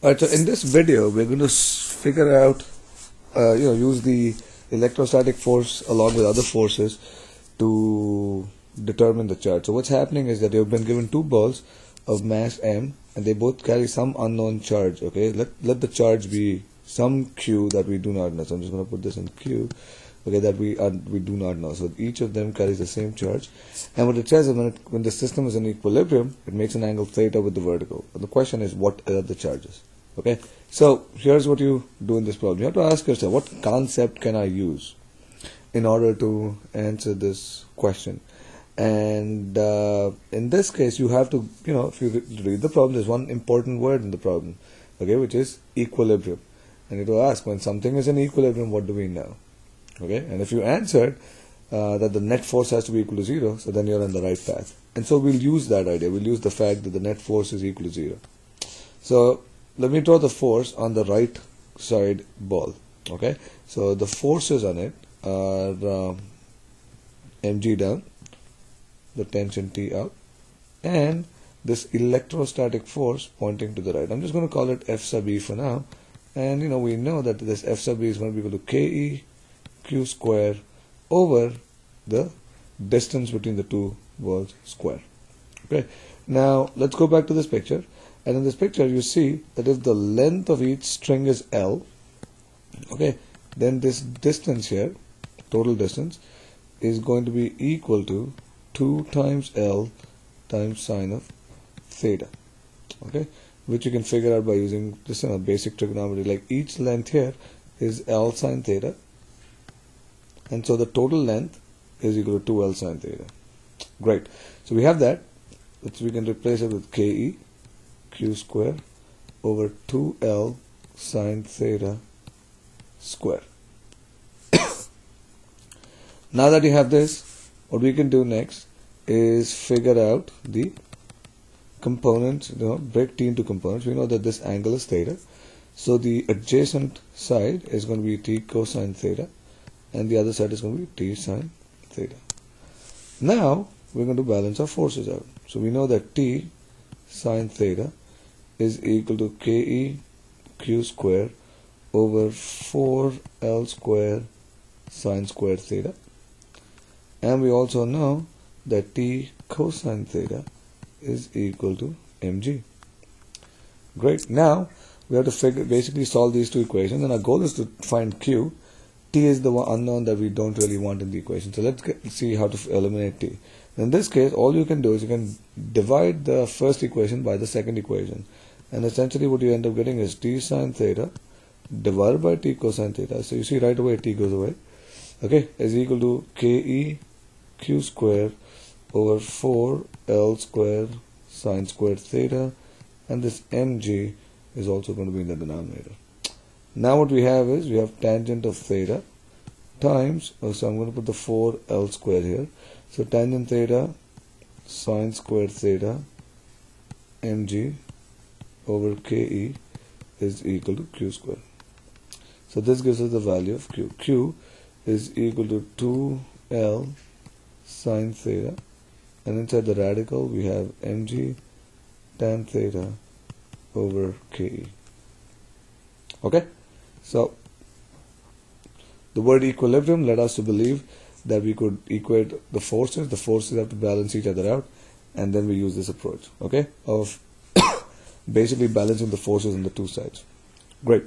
Alright, so in this video, we're going to figure out, use the electrostatic force along with other forces to determine the charge. So what's happening is that you've been given two balls of mass m, and they both carry some unknown charge. Okay, let the charge be some q that we do not know. So I'm just going to put this in q. Okay, that we do not know. So each of them carries the same charge, and what it says is when the system is in equilibrium, it makes an angle theta with the vertical. And the question is, what are the charges? Okay, so here's what you do in this problem. You have to ask yourself, what concept can I use in order to answer this question? And in this case, you have to, if you read the problem, there's one important word in the problem, okay, which is equilibrium. And it will ask, when something is in equilibrium, what do we know? Okay, and if you answered that the net force has to be equal to 0, so then you're on the right path. And so we'll use that idea. We'll use the fact that the net force is equal to 0. So let me draw the force on the right side ball. Okay, so the forces on it are mg down, the tension T out, and this electrostatic force pointing to the right. I'm just going to call it F sub E for now. And we know that this F sub E is going to be equal to KE q square over the distance between the two balls square. Okay, now let's go back to this picture, and in this picture you see that if the length of each string is L, okay, then this distance here, total distance, is going to be equal to 2 times L times sine of theta, okay, which you can figure out by using this basic trigonometry. Like each length here is L sine theta, and so the total length is equal to 2L sine theta. Great. So we have that, which we can replace it with KE q square over 2L sine theta square. Now that you have this, what we can do next is figure out the components, break T into components. We know that this angle is theta, so the adjacent side is going to be T cosine theta, and the other side is going to be T sine theta. Now we're going to balance our forces out. So we know that T sine theta is equal to KE q square over 4L square sine square theta, and we also know that T cosine theta is equal to mg. Great. Now we have to basically solve these two equations, and our goal is to find q. T is the one unknown that we don't really want in the equation. So let's see how to eliminate T. In this case, all you can do is you can divide the first equation by the second equation, and essentially what you end up getting is T sine theta divided by T cosine theta. So you see right away T goes away, okay, is equal to KE q square over 4L square sine square theta, and this mg is also going to be in the denominator. Now what we have is, we have tangent of theta times, so I'm going to put the 4L square here, so tangent theta sine square theta mg over Ke is equal to q square. So this gives us the value of q. Q is equal to 2L sine theta, and inside the radical we have mg tan theta over Ke. Okay, so the word equilibrium led us to believe that we could equate the forces. The forces have to balance each other out, and then we use this approach, okay, of basically balancing the forces on the two sides. Great.